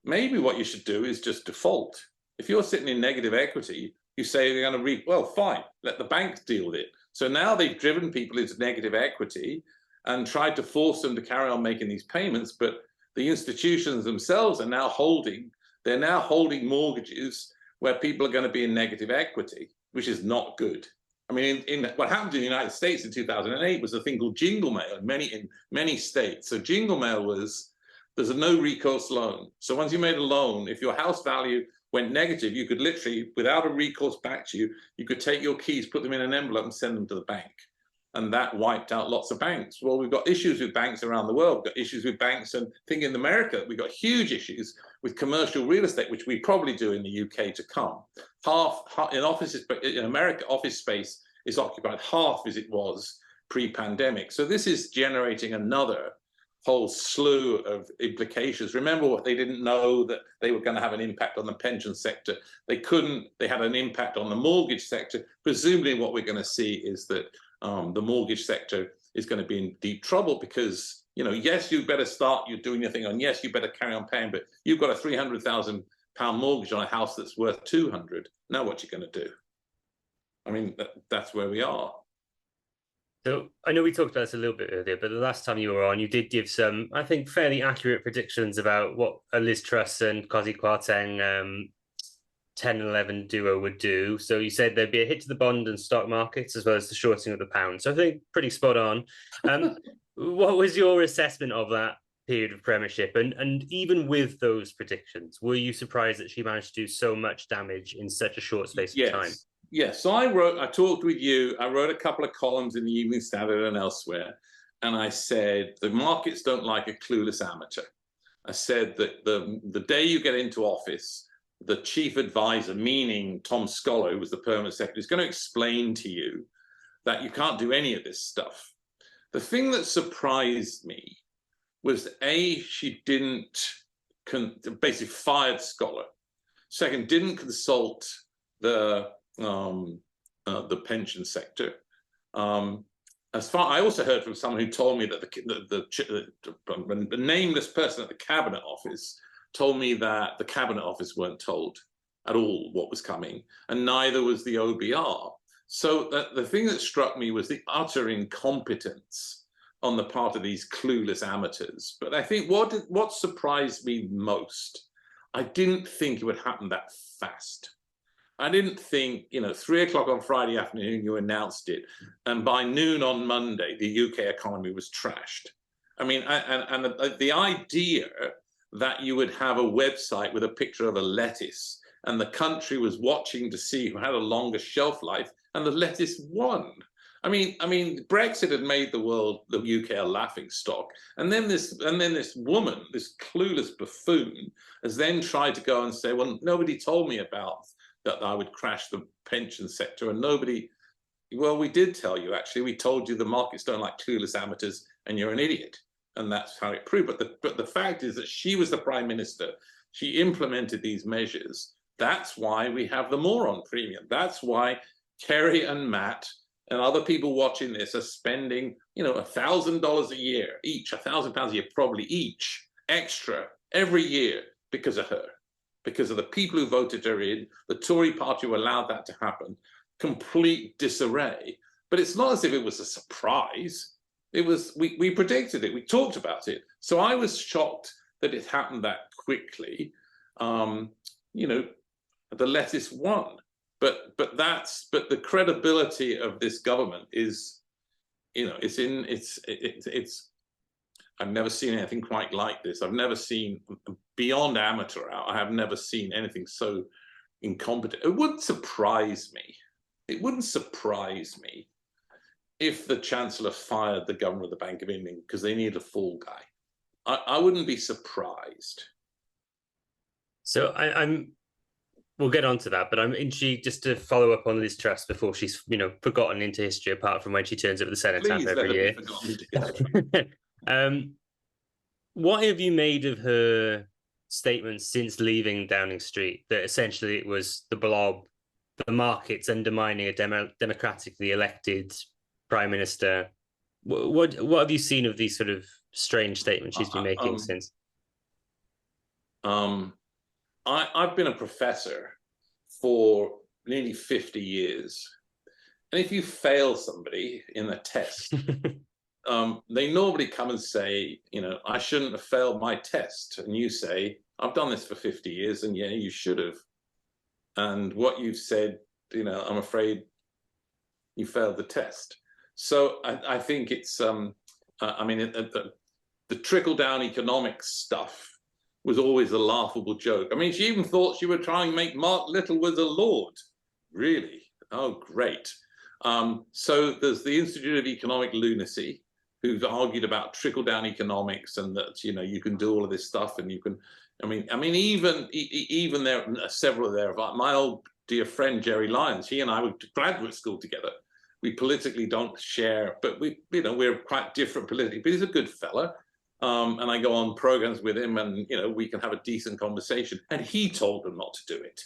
maybe what you should do is just default. If you're sitting in negative equity, you say they're going to well, fine, let the banks deal with it. So now they've driven people into negative equity and tried to force them to carry on making these payments, but the institutions themselves are now holding mortgages where people are going to be in negative equity, which is not good. I mean, what happened in the United States in 2008 was a thing called jingle mail in many states. So jingle mail was, there's a no recourse loan. So once you made a loan, if your house value went negative, you could literally, without a recourse back to you, you could take your keys, put them in an envelope and send them to the bank. And that wiped out lots of banks. Well, we've got issues with banks around the world. We've got issues with banks, and I think in America, we've got huge issues with commercial real estate, which we probably do in the UK to come. Half in offices, but in America, office space is occupied half as it was pre-pandemic. So this is generating another whole slew of implications. Remember what they didn't know, that they were going to have an impact on the pension sector. They had an impact on the mortgage sector. Presumably what we're going to see is that the mortgage sector is going to be in deep trouble because, yes, you better start doing your thing on, yes, you better carry on paying, but you've got a £300,000 mortgage on a house that's worth 200. Now what you going to do? I mean, that's where we are. So I know we talked about this a little bit earlier, but the last time you were on, you did give some, I think, fairly accurate predictions about what a Liz Truss and Kwasi Kwarteng 10 and 11 duo would do. So you said there'd be a hit to the bond and stock markets as well as the shorting of the pound. So I think pretty spot on. What was your assessment of that period of premiership? And even with those predictions, were you surprised that she managed to do so much damage in such a short space of time? Yes. So I talked with you. I wrote a couple of columns in the Evening Standard and elsewhere. And I said, the markets don't like a clueless amateur. I said that the day you get into office, the chief advisor, meaning Tom Scholar, who was the permanent secretary, is going to explain to you that you can't do any of this stuff. The thing that surprised me was, A, she didn't basically fired Scholar. Second, didn't consult the pension sector. I also heard from someone who told me that the nameless person at the Cabinet Office told me that the Cabinet Office weren't told at all what was coming, and neither was the OBR. So the thing that struck me was the utter incompetence on the part of these clueless amateurs. But I think what surprised me most, I didn't think it would happen that fast. I didn't think, 3 o'clock on Friday afternoon, you announced it, and by noon on Monday, the UK economy was trashed. I mean, the idea that you would have a website with a picture of a lettuce and the country was watching to see who had a longer shelf life, and the lettuce won. I mean, Brexit had made the UK, a laughing stock, and then this woman, this clueless buffoon, has then tried to go and say, well, nobody told me about that I would crash the pension sector, and nobody. Well, we did tell you, actually. We told you the markets don't like clueless amateurs, and you're an idiot, and that's how it proved. But the fact is that she was the prime minister. She implemented these measures. That's why we have the moron premium. That's why Kerry and Matt and other people watching this are spending, $1,000 a year each, £1,000 a year probably each, extra every year because of her, because of the people who voted her in, the Tory party who allowed that to happen. Complete disarray. But it's not as if it was a surprise. It was, we predicted it, we talked about it. So I was shocked that it happened that quickly. The lettuce won. But the credibility of this government is, I've never seen anything quite like this. I've never seen, beyond amateur hour, I have never seen anything so incompetent. It wouldn't surprise me. It wouldn't surprise me if the Chancellor fired the Governor of the Bank of England because they need a fall guy. I wouldn't be surprised. So we'll get on to that, but I'm intrigued just to follow up on Liz Truss before she's, forgotten into history, apart from when she turns up at the cenotaph every year. What have you made of her statements since leaving Downing Street, that essentially it was the blob, the markets undermining a democratically elected prime minister? What have you seen of these sort of strange statements she's been making since? I've been a professor for nearly 50 years. And if you fail somebody in a test, they normally come and say, I shouldn't have failed my test. And you say, I've done this for 50 years, and yeah, you should have. And what you've said, I'm afraid you failed the test. So I think it's, the trickle-down economics stuff was always a laughable joke. I mean, she even thought she would try and make Mark Littlewood a lord. Really? Oh, great. So there's the Institute of Economic Lunacy, who's argued about trickle-down economics and that, you can do all of this stuff and you can, even there are several there. My old dear friend, Jerry Lyons, he and I went to graduate school together. We politically don't share, but we're quite different politically, but he's a good fella. And I go on programs with him and, we can have a decent conversation. And he told them not to do it.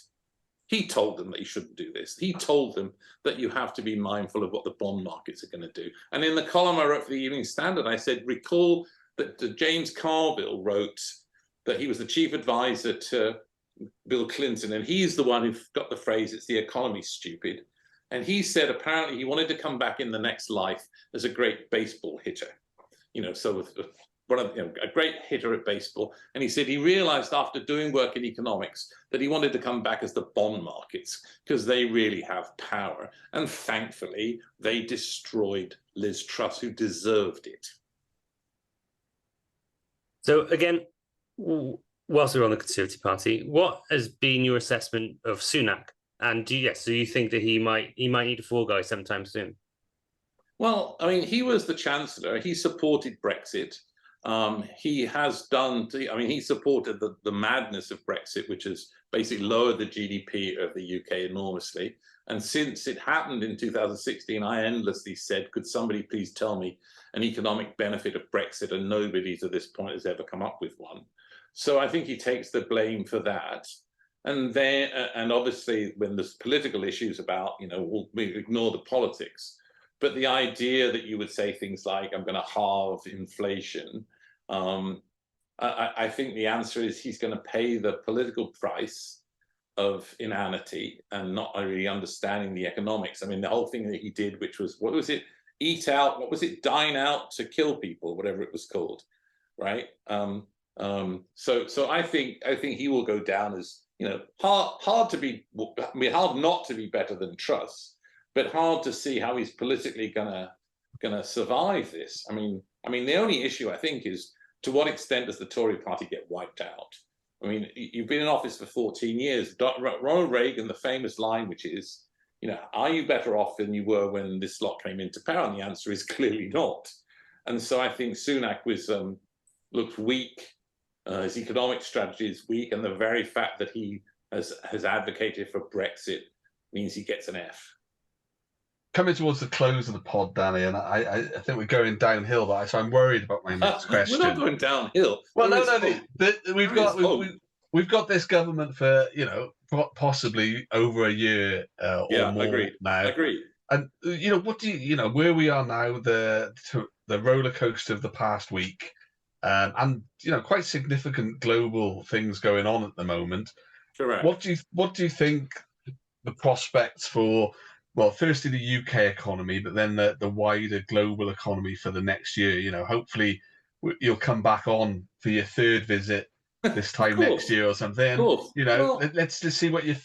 He told them that you shouldn't do this. He told them that you have to be mindful of what the bond markets are going to do. And in the column I wrote for the Evening Standard, I said, recall that James Carville wrote that he was the chief advisor to Bill Clinton. And he's the one who got the phrase, it's the economy, stupid. And he said, apparently he wanted to come back in the next life as a great baseball hitter. So with a great hitter at baseball. And he said he realized after doing work in economics that he wanted to come back as the bond markets because they really have power. And thankfully, they destroyed Liz Truss, who deserved it. So again, whilst we're on the Conservative Party, what has been your assessment of Sunak? And do you think that he might need a fall guy sometime soon? Well, he was the Chancellor. He supported Brexit. He has done, he supported the madness of Brexit, which has basically lowered the GDP of the UK enormously. And since it happened in 2016, I endlessly said, could somebody please tell me an economic benefit of Brexit? And nobody to this point has ever come up with one. So I think he takes the blame for that. And then, and obviously when there's political issues about, we ignore the politics. But the idea that you would say things like, I'm going to halve inflation, I think the answer is he's going to pay the political price of inanity and not really understanding the economics. The whole thing that he did, which was, what was it? Eat out, what was it? Dine out to kill people, whatever it was called, right? So I think he will go down as, hard not to be better than Truss, but hard to see how he's politically going to going to survive this. I mean, the only issue I think is to what extent does the Tory party get wiped out? I mean, you've been in office for 14 years. Ronald Reagan, the famous line, which is, are you better off than you were when this lot came into power? And the answer is clearly not. And so I think Sunak looked weak. His economic strategy is weak, and the very fact that he has advocated for Brexit means he gets an F. Coming towards the close of the pod, Danny, and I think we're going downhill, so I'm worried about my next question. We're not going downhill. Well, we've got this government for possibly over a year or more agreed. now. Agreed. And what do you where we are now, the roller coaster of the past week, and quite significant global things going on at the moment. Correct. What do you think the prospects for? Well, firstly the UK economy, but then the wider global economy for the next year. Hopefully you'll come back on for your third visit this time next year or something. Let's just see what your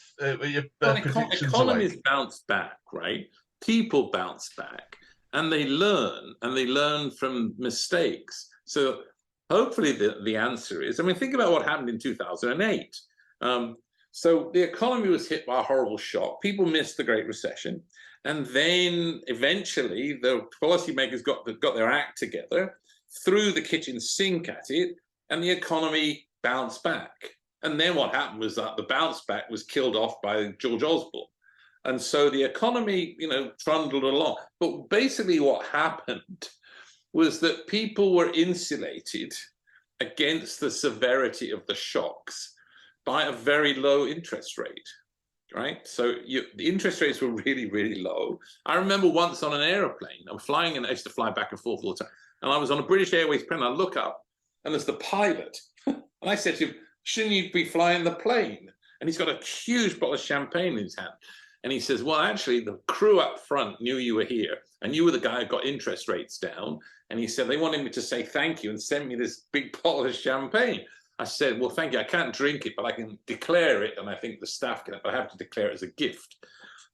predictions economies are like. Bounce back, right? People bounce back, and they learn from mistakes. So hopefully the answer is, think about what happened in 2008. So the economy was hit by a horrible shock. People missed the Great Recession. And then eventually the policymakers got their act together, threw the kitchen sink at it, and the economy bounced back. And then what happened was that the bounce back was killed off by George Osborne. And so the economy, trundled along. But basically what happened was that people were insulated against the severity of the shocks by a very low interest rate, right? So the interest rates were really, really low. I remember once on an aeroplane, I'm flying, and I used to fly back and forth all the time, and I was on a British Airways plane, and I look up, and there's the pilot. And I said to him, shouldn't you be flying the plane? And he's got a huge bottle of champagne in his hand. And he says, well, actually, the crew up front knew you were here, and you were the guy who got interest rates down. And he said, they wanted me to say thank you and send me this big bottle of champagne. I said, well, thank you. I can't drink it, but I can declare it. And I think the staff can, but I have to declare it as a gift.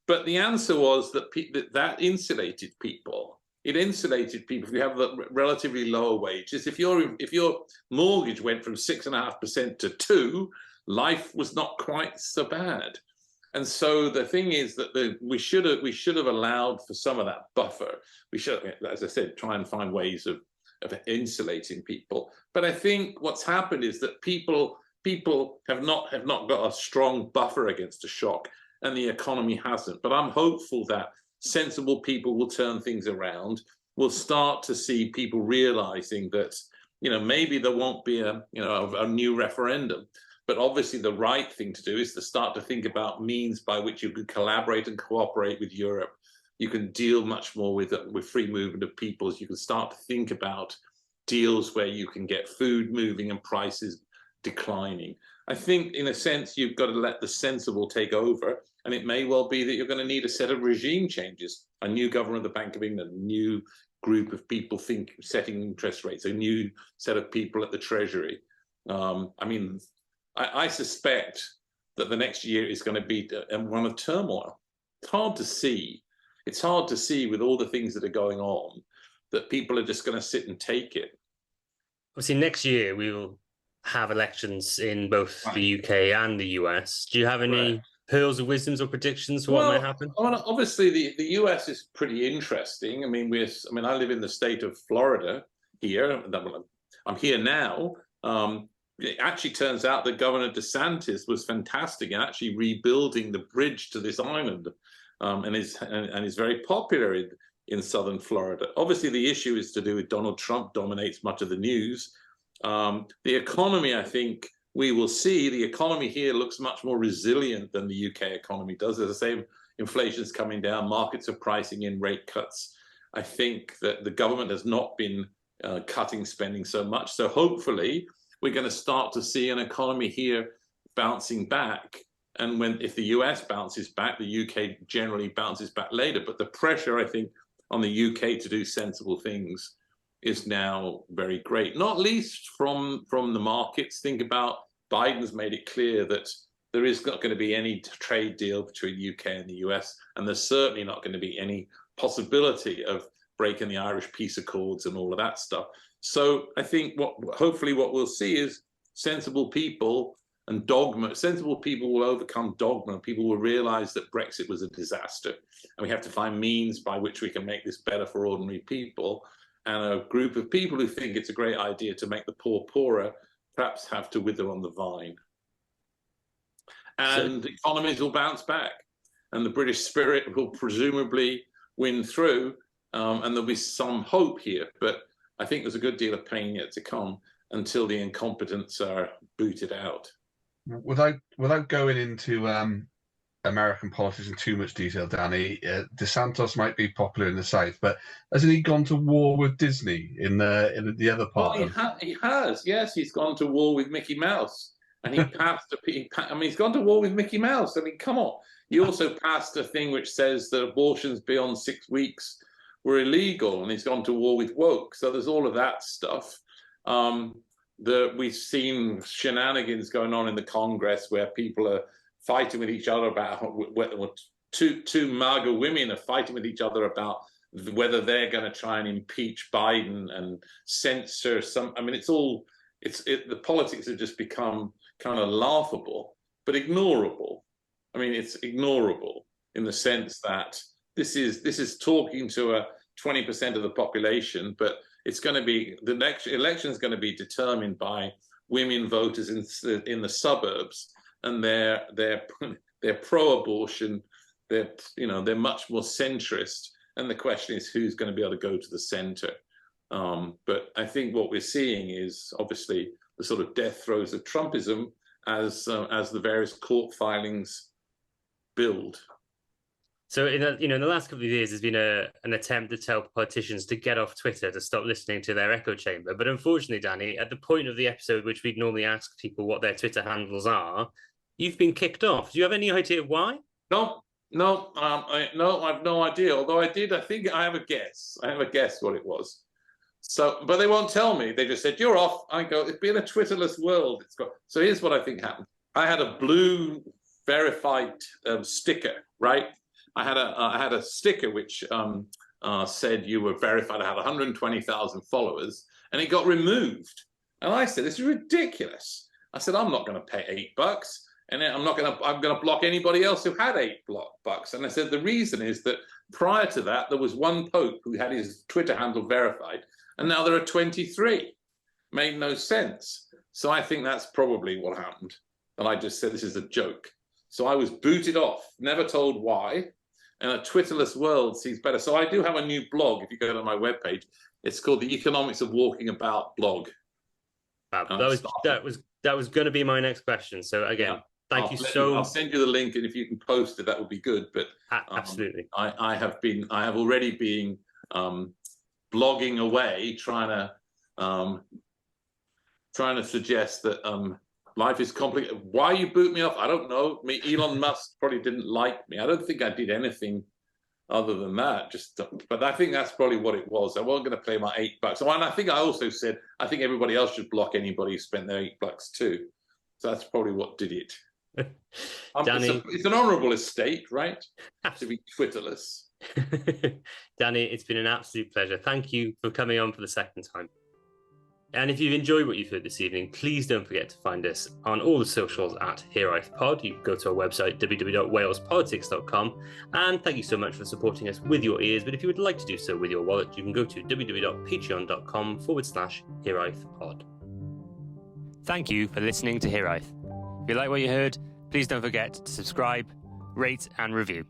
But the answer was that that insulated people. It insulated people if you have the relatively lower wages. If your mortgage went from 6.5% to 2%, life was not quite so bad. And so the thing is that we should have allowed for some of that buffer. We should, as I said, try and find ways of insulating people. But I think what's happened is that people have not got a strong buffer against a shock, and the economy hasn't. But I'm hopeful that sensible people will turn things around. We'll start to see people realizing that maybe there won't be a new referendum. But obviously the right thing to do is to start to think about means by which you could collaborate and cooperate with Europe. You can deal much more with free movement of peoples. You can start to think about deals where you can get food moving and prices declining. I think, in a sense, you've got to let the sensible take over. And it may well be that you're going to need a set of regime changes, a new governor of the Bank of England, a new group of people setting interest rates, a new set of people at the Treasury. I suspect that the next year is going to be one of turmoil. It's hard to see. It's hard to see with all the things that are going on that people are just going to sit and take it. Obviously, next year we will have elections in both the UK and the US. Do you have any pearls of wisdoms or predictions for what might happen? Obviously, the US is pretty interesting. I live in the state of Florida here. I'm here now. It actually turns out that Governor DeSantis was fantastic in actually rebuilding the bridge to this island, and is very popular in southern Florida. Obviously, the issue is to do with Donald Trump dominates much of the news. The economy, I think we will see, the economy here looks much more resilient than the UK economy does. As I say, inflation's coming down, markets are pricing in rate cuts. I think that the government has not been cutting spending so much. So hopefully we're going to start to see an economy here bouncing back. And if the US bounces back, the UK generally bounces back later. But the pressure, I think, on the UK to do sensible things is now very great, not least from the markets. Think about Biden's made it clear that there is not going to be any trade deal between the UK and the US, and there's certainly not going to be any possibility of breaking the Irish peace accords and all of that stuff. So I think hopefully what we'll see is sensible people and dogma. Sensible people will overcome dogma. People will realize that Brexit was a disaster, and we have to find means by which we can make this better for ordinary people. And a group of people who think it's a great idea to make the poor poorer perhaps have to wither on the vine. And economies will bounce back, and the British spirit will presumably win through, and there'll be some hope here. But I think there's a good deal of pain yet to come until the incompetents are booted out. Without going into American politics in too much detail, Danny, DeSantis might be popular in the South, but hasn't he gone to war with Disney in the other part? Well, he has. Yes, he's gone to war with Mickey Mouse, and he passed. He's gone to war with Mickey Mouse. I mean, come on. He also passed a thing which says that abortions beyond 6 weeks were illegal, and he's gone to war with woke. So there's all of that stuff. We've seen shenanigans going on in the Congress where people are fighting with each other about two MAGA women are fighting with each other about whether they're going to try and impeach Biden and censor some. I mean, the politics have just become kind of laughable, but ignorable. I mean, it's ignorable in the sense that this is talking to 20% of the population, but it's going to be the next election is going to be determined by women voters in the suburbs, and they're pro-abortion. They're much more centrist, and the question is who's going to be able to go to the center. But I think what we're seeing is obviously the sort of death throes of Trumpism as the various court filings build. So in the last couple of years, there's been an attempt to tell politicians to get off Twitter, to stop listening to their echo chamber. But unfortunately, Danny, at the point of the episode which we'd normally ask people what their Twitter handles are, you've been kicked off. Do you have any idea why? No, I have no idea. Although I think I have a guess. I have a guess what it was. So, but they won't tell me. They just said, you're off. I go, it's been a Twitterless world. So here's what I think happened. I had a blue verified sticker, right? I had a sticker which said you were verified. I had 120,000 followers, and it got removed. And I said, this is ridiculous. I said, I'm not going to pay $8, and I'm going to block anybody else who had $8. And I said, the reason is that prior to that, there was one Pope who had his Twitter handle verified, and now there are 23. Made no sense. So I think that's probably what happened. And I just said, this is a joke. So I was booted off, never told why. And a Twitterless world seems better. So I do have a new blog. If you go to my webpage, it's called The Economics of Walking About blog. That was going to be my next question. So again, thank you so much. I'll send you the link, and if you can post it, that would be good. But absolutely, I have already been blogging away, trying to suggest that life is complicated. Why you boot me off? I don't know. Elon Musk probably didn't like me. I don't think I did anything other than that. But I think that's probably what it was. I wasn't going to pay my $8. And I think I also said I think everybody else should block anybody who spent their $8 too. So that's probably what did it. Danny, it's an honourable estate, right? To be Twitterless. Danny, it's been an absolute pleasure. Thank you for coming on for the second time. And if you've enjoyed what you've heard this evening, please don't forget to find us on all the socials at HereI'vePod. You can go to our website, www.walespolitics.com. And thank you so much for supporting us with your ears. But if you would like to do so with your wallet, you can go to www.patreon.com/HereI'vePod. Thank you for listening to Here I've. If you like what you heard, please don't forget to subscribe, rate, and review.